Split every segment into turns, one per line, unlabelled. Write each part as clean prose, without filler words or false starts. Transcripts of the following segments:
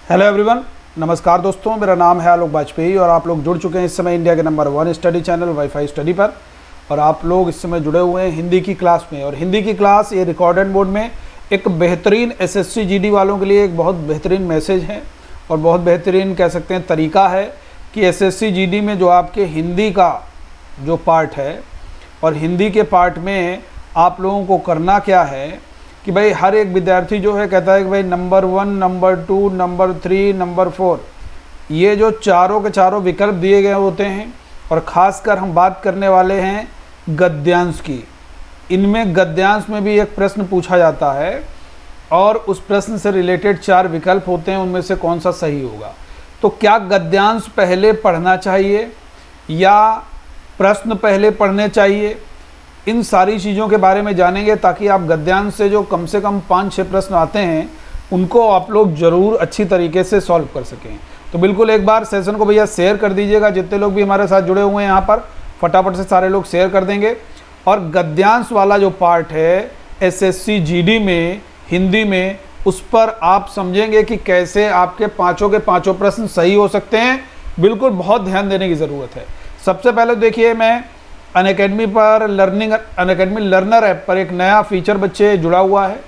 Hello everyone, नमस्कार दोस्तों। मेरा नाम है आलोक वाजपेयी और आप लोग जुड़ चुके हैं इस समय इंडिया के number 1 study channel wifi study पर। और आप लोग इस समय जुड़े हुए हैं हिंदी की क्लास में। और हिंदी की क्लास ये रिकॉर्डेड मोड में एक बेहतरीन एसएससी जीडी वालों के लिए एक बहुत बेहतरीन मैसेज है और बहुत बेहतरीन कह सकते हैं तरीका है कि एसएससी जीडी में जो आपके हिंदी का जो पार्ट है और हिंदी के पार्ट में आप लोगों को करना क्या है कि भाई हर एक विद्यार्थी जो है कहता है कि भाई नंबर 1, नंबर 2, नंबर 3, नंबर 4 ये जो चारों के चारों विकल्प दिए गए होते हैं। और ख़ासकर हम बात करने वाले हैं गद्यांश की। इनमें गद्यांश में भी एक प्रश्न पूछा जाता है और उस प्रश्न से रिलेटेड 4 विकल्प होते हैं, उनमें से कौन सा सही होगा। तो क्या गद्यांश पहले पढ़ना चाहिए या प्रश्न पहले पढ़ने चाहिए, इन सारी चीज़ों के बारे में जानेंगे ताकि आप गद्यांश से जो कम से कम 5-6 प्रश्न आते हैं उनको आप लोग ज़रूर अच्छी तरीके से सॉल्व कर सकें। तो बिल्कुल एक बार सेशन को भैया शेयर कर दीजिएगा। जितने लोग भी हमारे साथ जुड़े हुए हैं यहाँ पर फटाफट से सारे लोग शेयर कर देंगे। और गद्यांश वाला जो पार्ट है एसएससी जीडी में हिंदी में, उस पर आप समझेंगे कि कैसे आपके पाँचों के पाँचों प्रश्न सही हो सकते हैं। बिल्कुल बहुत ध्यान देने की ज़रूरत है। सबसे पहले देखिए, मैं अनअकैडमी पर अनअकैडमी लर्नर ऐप पर एक नया फीचर बच्चे जुड़ा हुआ है।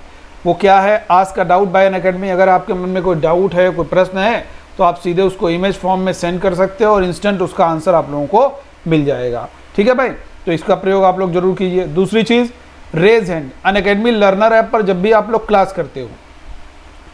वो क्या है, ask a doubt bye Unacademy. अगर आपके मन में कोई डाउट है, कोई प्रश्न है, तो आप सीधे उसको इमेज फॉर्म में सेंड कर सकते हो और इंस्टेंट उसका आंसर आप लोगों को मिल जाएगा। ठीक है भाई, तो इसका प्रयोग आप लोग जरूर कीजिए। दूसरी चीज़, raise hand. Unacademy learner app पर जब भी आप लोग क्लास करते हो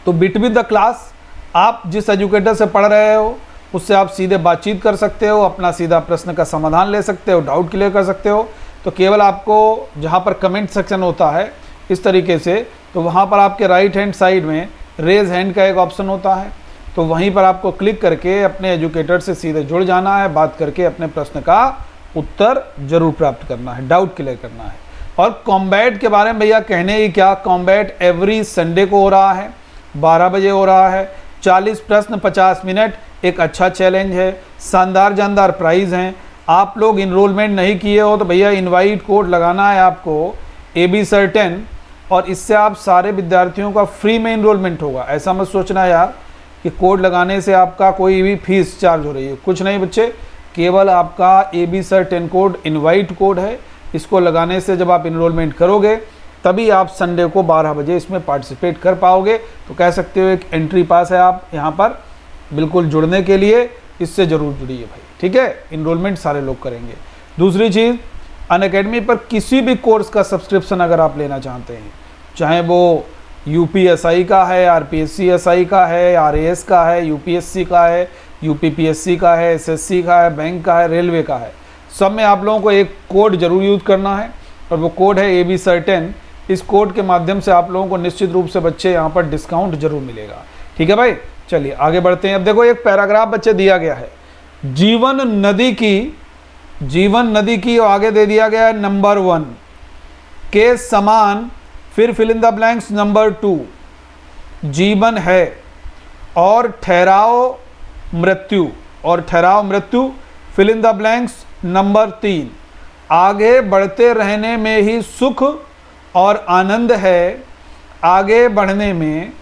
तो बिटवीन द क्लास आप जिस एजुकेटर से पढ़ रहे हो उससे आप सीधे बातचीत कर सकते हो, अपना सीधा प्रश्न का समाधान ले सकते हो, डाउट क्लियर कर सकते हो। तो केवल आपको जहाँ पर कमेंट सेक्शन होता है इस तरीके से, तो वहाँ पर आपके राइट हैंड साइड में रेज हैंड का एक ऑप्शन होता है। तो वहीं पर आपको क्लिक करके अपने एजुकेटर से सीधे जुड़ जाना है, बात करके अपने प्रश्न का उत्तर जरूर प्राप्त करना है, डाउट क्लियर करना है। और कॉम्बैट के बारे में भैया कहने ही क्या, कॉम्बैट एवरी संडे को हो रहा है, 12 बजे हो रहा है। 40 प्रश्न 50 मिनट, एक अच्छा चैलेंज है, शानदार जानदार प्राइज़ हैं। आप लोग इनरोलमेंट नहीं किए हो तो भैया इनवाइट कोड लगाना है आपको AB सर्टेन, और इससे आप सारे विद्यार्थियों का फ्री में इनरोलमेंट होगा। ऐसा मत सोचना यार कि कोड लगाने से आपका कोई भी फीस चार्ज हो रही है, कुछ नहीं बच्चे। केवल आपका AB certain code invite code है। इसको लगाने से जब आप इनरोलमेंट करोगे तभी आप संडे को 12 बजे इसमें पार्टिसिपेट कर पाओगे। तो कह सकते हो एक एंट्री पास है आप यहाँ पर बिल्कुल जुड़ने के लिए। इससे ज़रूर जुड़िए भाई, ठीक है। इनरोलमेंट सारे लोग करेंगे। दूसरी चीज़, अनअकैडमी पर किसी भी कोर्स का सब्सक्रिप्शन अगर आप लेना चाहते हैं, चाहे वो UPSI का है, RPSC-SI का है, RAS का है, UPSC का है, UPPSC का है, SSC का है, बैंक का है, रेलवे का है, सब में आप लोगों को एक कोड जरूर यूज़ करना है और वो कोड है AB सर्टेन। इस कोड के माध्यम से आप लोगों को निश्चित रूप से बच्चे यहाँ पर डिस्काउंट जरूर मिलेगा। ठीक है भाई, चलिए आगे बढ़ते हैं। अब देखो एक पैराग्राफ बच्चे दिया गया है, जीवन नदी की और आगे दे दिया गया है नंबर 1 के समान, फिर fill in the blanks number 2 जीवन है, और ठहराव मृत्यु fill in the blanks number 3 आगे बढ़ते रहने में ही सुख और आनंद है, आगे बढ़ने में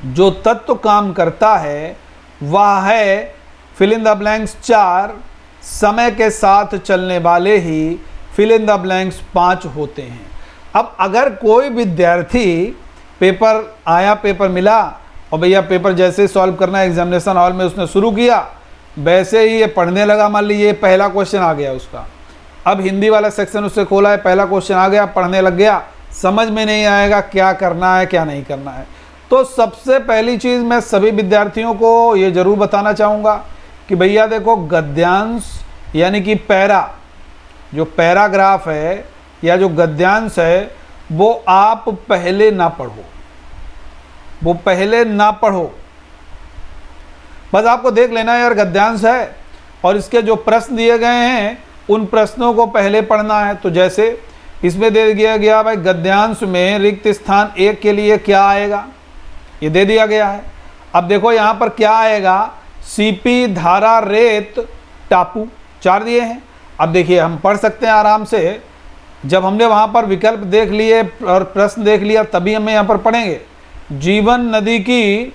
जो तत्व काम करता है वह है फिल इन द ब्लैंक्स 4 समय के साथ चलने वाले ही फिल इन द ब्लैंक्स 5 होते हैं। अब अगर कोई विद्यार्थी पेपर आया, पेपर मिला और भैया पेपर जैसे सॉल्व करना एग्जामिनेशन हॉल में उसने शुरू किया, वैसे ही ये पढ़ने लगा। मान लीजिए पहला क्वेश्चन आ गया उसका, अब हिंदी वाला सेक्शन उससे खोला है, पहला क्वेश्चन आ गया, पढ़ने लग गया, समझ में नहीं आएगा क्या करना है क्या नहीं करना है। तो सबसे पहली चीज़ मैं सभी विद्यार्थियों को ये ज़रूर बताना चाहूँगा कि भैया देखो, गद्यांश यानी कि जो पैराग्राफ है या जो गद्यांश है वो आप पहले ना पढ़ो, बस आपको देख लेना है यार गद्यांश है और इसके जो प्रश्न दिए गए हैं उन प्रश्नों को पहले पढ़ना है। तो जैसे इसमें दे दिया गया भाई गद्यांश में रिक्त स्थान 1 के लिए क्या आएगा, ये दे दिया गया है। अब देखो यहाँ पर क्या आएगा, सीपी, धारा, रेत, टापू, 4 दिए हैं। अब देखिए हम पढ़ सकते हैं आराम से, जब हमने वहाँ पर विकल्प देख लिए और प्रश्न देख लिया तभी हमें यहाँ पर पढ़ेंगे। जीवन नदी की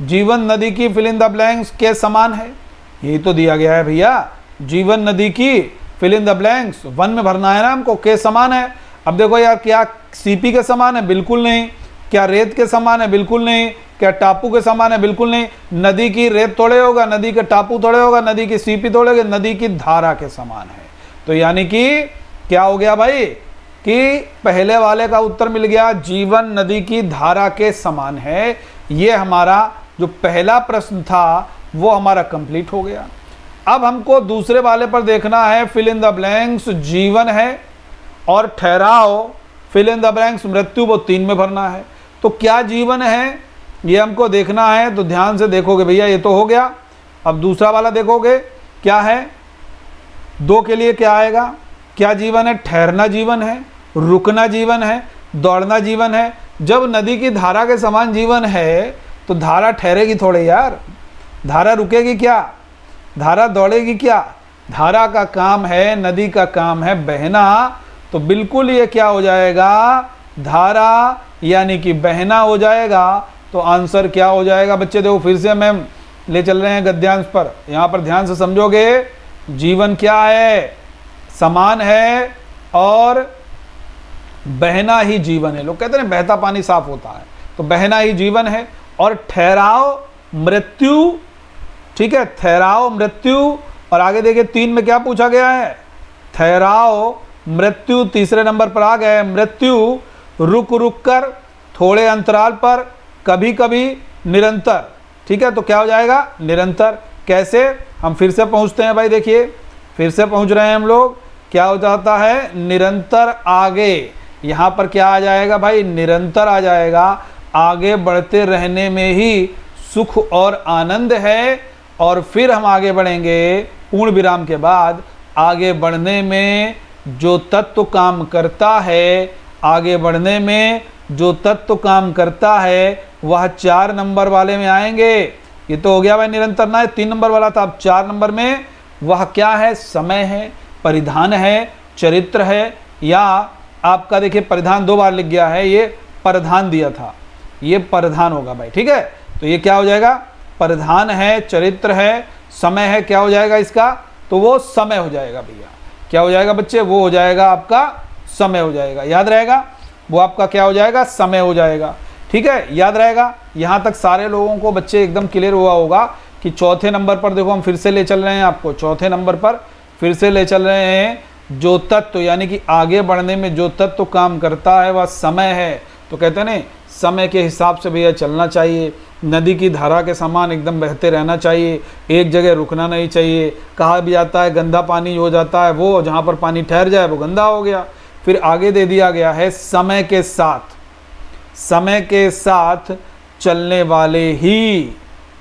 जीवन नदी की फिल इन द ब्लैंक्स के समान है। यही तो दिया गया है भैया, जीवन नदी की fill in the blanks, one में भरना है ना हमको, के समान है। अब देखो यार, क्या सीपी के समान है? बिल्कुल नहीं। क्या रेत के समान है? बिल्कुल नहीं। क्या टापू के समान है? बिल्कुल नहीं। नदी की रेत थोड़े होगा, नदी के टापू थोड़े होगा, नदी की सीपी थोड़े होगा, नदी की धारा के समान है। तो यानी कि क्या हो गया भाई कि पहले वाले का उत्तर मिल गया, जीवन नदी की धारा के समान है। ये हमारा जो पहला प्रश्न था वो हमारा कंप्लीट हो गया। अब हमको दूसरे वाले पर देखना है, फिल इन द ब्लैंक्स जीवन है और ठहराव फिल इन द ब्लैंक्स मृत्यु, वो 3 में भरना है। तो क्या जीवन है ये हमको देखना है। तो ध्यान से देखोगे भैया, ये तो हो गया। अब दूसरा वाला देखोगे क्या है, 2 के लिए क्या आएगा, क्या जीवन है? ठहरना जीवन है, रुकना जीवन है, दौड़ना जीवन है। जब नदी की धारा के समान जीवन है तो धारा ठहरेगी थोड़े यार, धारा रुकेगी क्या, धारा दौड़ेगी क्या? धारा का काम है, नदी का काम है बहना। तो बिल्कुल ये क्या हो जाएगा, धारा यानी कि बहना हो जाएगा। तो आंसर क्या हो जाएगा बच्चे? देखो फिर से मैम ले चल रहे हैं गद्यांश पर, यहाँ पर ध्यान से समझोगे। जीवन क्या है? समान है और बहना ही जीवन है। लोग कहते हैं बहता पानी साफ होता है, तो बहना ही जीवन है। और ठहराव मृत्यु, ठीक है, ठहराव मृत्यु। और आगे देखिए 3 में क्या पूछा गया है, ठहराव मृत्यु तीसरे नंबर पर आ गए। मृत्यु रुक रुक कर, थोड़े अंतराल पर, कभी कभी, निरंतर। ठीक है, तो क्या हो जाएगा? निरंतर। कैसे? हम फिर से पहुंचते हैं भाई, देखिए फिर से पहुंच रहे हैं हम लोग। क्या हो जाता है? निरंतर आगे। यहाँ पर क्या आ जाएगा भाई? निरंतर आ जाएगा। आगे बढ़ते रहने में ही सुख और आनंद है। और फिर हम आगे बढ़ेंगे पूर्ण विराम के बाद। आगे बढ़ने में जो तत्व काम करता है, आगे बढ़ने में जो तत्व काम करता है वह 4 नंबर वाले में आएंगे। ये तो हो गया भाई निरंतर ना, 3 नंबर वाला था। अब 4 नंबर में वह क्या है? समय है, परिधान है, चरित्र है, या आपका देखिए परिधान 2 बार लिख गया है, ये परिधान दिया था, ये परिधान होगा भाई। ठीक है, तो ये क्या हो जाएगा? परिधान है, चरित्र है, समय है, क्या हो जाएगा इसका? तो वो समय हो जाएगा भैया। क्या हो जाएगा बच्चे? वो हो जाएगा आपका समय हो जाएगा। याद रहेगा, वो आपका क्या हो जाएगा? समय हो जाएगा। ठीक है, याद रहेगा। यहाँ तक सारे लोगों को बच्चे एकदम क्लियर हुआ होगा कि चौथे नंबर पर देखो हम फिर से ले चल रहे हैं आपको, चौथे नंबर पर फिर से ले चल रहे हैं। जो तत्व यानी कि आगे बढ़ने में जो तत्व काम करता है वह समय है। तो कहते हैं नहीं, समय के हिसाब से भैया चलना चाहिए, नदी की धारा के समान एकदम बहते रहना चाहिए, एक जगह रुकना नहीं चाहिए। कहा भी जाता है गंदा पानी हो जाता है वो, जहाँ पर पानी ठहर जाए वो गंदा हो गया। फिर आगे दे दिया गया है समय के साथ, समय के साथ चलने वाले ही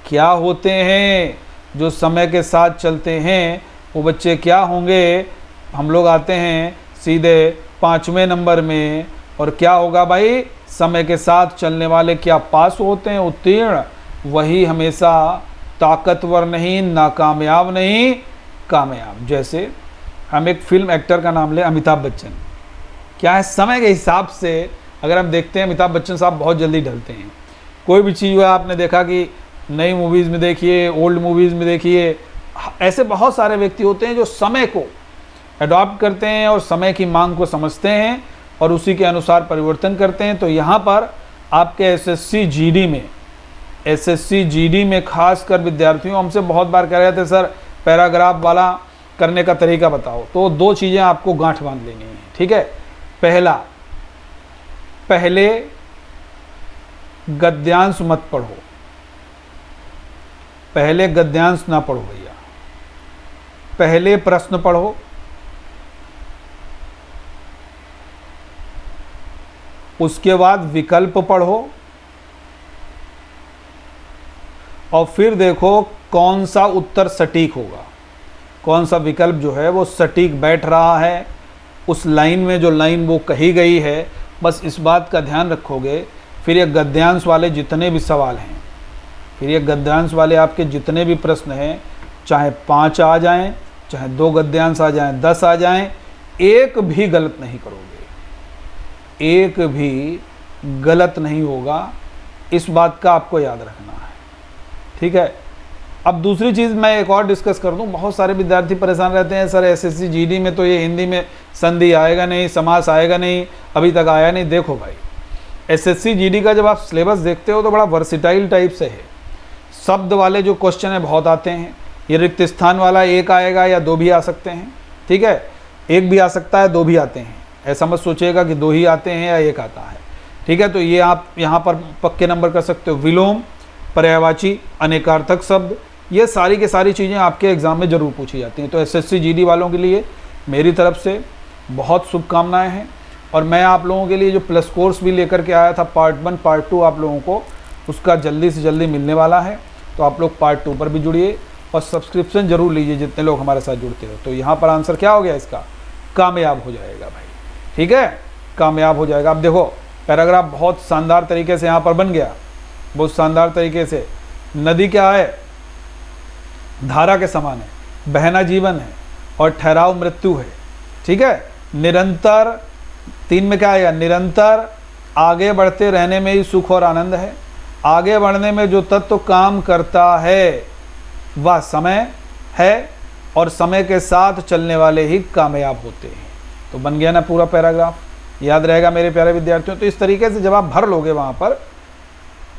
क्या होते हैं? जो समय के साथ चलते हैं वो बच्चे क्या होंगे? हम लोग आते हैं सीधे 5वें नंबर में। और क्या होगा भाई? समय के साथ चलने वाले क्या पास होते हैं? उत्तीर्ण। वही हमेशा ताकतवर नहीं, नाकामयाब नहीं, कामयाब। जैसे हम एक फिल्म एक्टर का नाम लें, अमिताभ बच्चन। क्या है? समय के हिसाब से अगर हम देखते हैं अमिताभ बच्चन साहब बहुत जल्दी ढलते हैं। कोई भी चीज़ हुआ आपने देखा कि नई मूवीज़ में देखिए, ओल्ड मूवीज़ में देखिए, ऐसे बहुत सारे व्यक्ति होते हैं जो समय को अडॉप्ट करते हैं और समय की मांग को समझते हैं और उसी के अनुसार परिवर्तन करते हैं। तो यहाँ पर आपके एसएससी जीडी में खासकर विद्यार्थियों हमसे बहुत बार कह रहे थे सर पैराग्राफ वाला करने का तरीका बताओ। तो 2 चीज़ें आपको गांठ बांध लेनी है। ठीक है, पहले गद्यांश मत पढ़ो, पहले गद्यांश ना पढ़ो भैया, पहले प्रश्न पढ़ो, उसके बाद विकल्प पढ़ो और फिर देखो कौन सा उत्तर सटीक होगा, कौन सा विकल्प जो है वो सटीक बैठ रहा है उस लाइन में, जो लाइन वो कही गई है। बस इस बात का ध्यान रखोगे। फिर ये गद्यांश वाले जितने भी सवाल हैं, फिर ये गद्यांश वाले आपके जितने भी प्रश्न हैं, चाहे 5 आ जाएं, चाहे 2 गद्यांश आ जाएं, 10 आ जाएं, एक भी गलत नहीं करोगे, एक भी गलत नहीं होगा। इस बात का आपको याद रखना है। ठीक है। अब दूसरी चीज़ मैं एक और डिस्कस कर दूं, बहुत सारे विद्यार्थी परेशान रहते हैं, सर एसएससी जीडी में तो ये हिंदी में संधि आएगा नहीं, समास आएगा नहीं, अभी तक आया नहीं। देखो भाई, एसएससी जीडी का जब आप सिलेबस देखते हो तो बड़ा वर्सिटाइल टाइप से है। शब्द वाले जो क्वेश्चन है बहुत आते हैं, ये रिक्त स्थान वाला एक आएगा या दो भी आ सकते हैं, ठीक है, एक भी आ सकता है, दो भी आते हैं, ऐसा मत सोचिएगा कि दो ही आते हैं या एक आता है, ठीक है। तो ये आप यहाँ पर पक्के नंबर कर सकते हो। विलोम, पर्यायवाची, अनेकार्थक शब्द, ये सारी की सारी चीज़ें आपके एग्ज़ाम में ज़रूर पूछी जाती हैं। तो एसएससी जीडी वालों के लिए मेरी तरफ से बहुत शुभकामनाएं हैं। और मैं आप लोगों के लिए जो प्लस कोर्स भी लेकर के आया था, पार्ट 1 पार्ट 2 आप लोगों को उसका जल्दी से जल्दी मिलने वाला है। तो आप लोग पार्ट 2 पर भी जुड़िए और सब्सक्रिप्शन ज़रूर लीजिए जितने लोग हमारे साथ जुड़ते हो। तो यहाँ पर आंसर क्या हो गया इसका? कामयाब हो जाएगा भाई, ठीक है, कामयाब हो जाएगा। अब देखो पैराग्राफ बहुत शानदार तरीके से यहाँ पर बन गया, बहुत शानदार तरीके से। नदी क्या है? धारा के समान है, बहना जीवन है और ठहराव मृत्यु है, ठीक है। निरंतर, 3 में क्या आएगा? निरंतर आगे बढ़ते रहने में ही सुख और आनंद है। आगे बढ़ने में जो तत्व काम करता है वह समय है और समय के साथ चलने वाले ही कामयाब होते हैं। तो बन गया ना पूरा पैराग्राफ, याद रहेगा मेरे प्यारे विद्यार्थियों। तो इस तरीके से जब आप भर लोगे वहाँ पर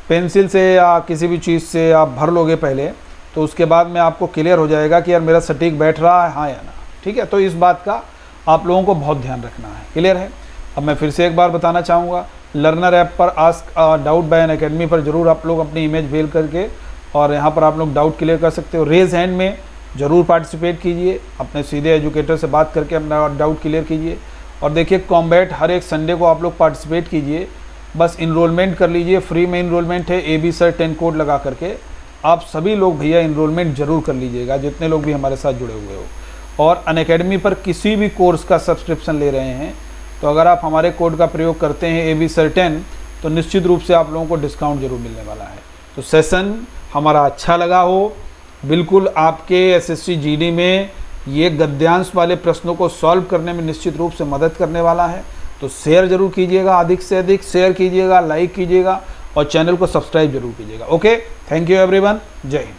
पेंसिल से या किसी भी चीज़ से आप भर लोगे पहले, तो उसके बाद में आपको क्लियर हो जाएगा कि यार मेरा सटीक बैठ रहा है, हाँ या ना, ठीक है। तो इस बात का आप लोगों को बहुत ध्यान रखना है, क्लियर है। अब मैं फिर से एक बार बताना चाहूँगा, लर्नर ऐप पर आस्क डाउट बाय अनअकैडमी पर जरूर आप लोग अपनी इमेज भेज करके और यहाँ पर आप लोग डाउट क्लियर कर सकते हो। रेज हैंड में ज़रूर पार्टिसिपेट कीजिए, अपने सीधे एजुकेटर से बात करके अपना डाउट क्लियर कीजिए। और देखिए कॉम्बैट हर एक संडे को आप लोग पार्टिसिपेट कीजिए, बस इनरोलमेंट कर लीजिए, फ्री में इनरोलमेंट है, AB सर 10 कोड लगा करके। आप सभी लोग भैया इनरोलमेंट ज़रूर कर लीजिएगा, जितने लोग भी हमारे साथ जुड़े हुए हो। और अनअकैडमी पर किसी भी कोर्स का सब्सक्रिप्शन ले रहे हैं तो अगर आप हमारे कोड का प्रयोग करते हैं AB सर 10, तो निश्चित रूप से आप लोगों को डिस्काउंट जरूर मिलने वाला है। तो सेशन हमारा अच्छा लगा हो, बिल्कुल आपके एसएससी जीडी में ये गद्यांश वाले प्रश्नों को सॉल्व करने में निश्चित रूप से मदद करने वाला है। तो शेयर जरूर कीजिएगा, अधिक से अधिक शेयर कीजिएगा, लाइक कीजिएगा और चैनल को सब्सक्राइब जरूर कीजिएगा। ओके, थैंक यू एवरीवन, जय हिंद।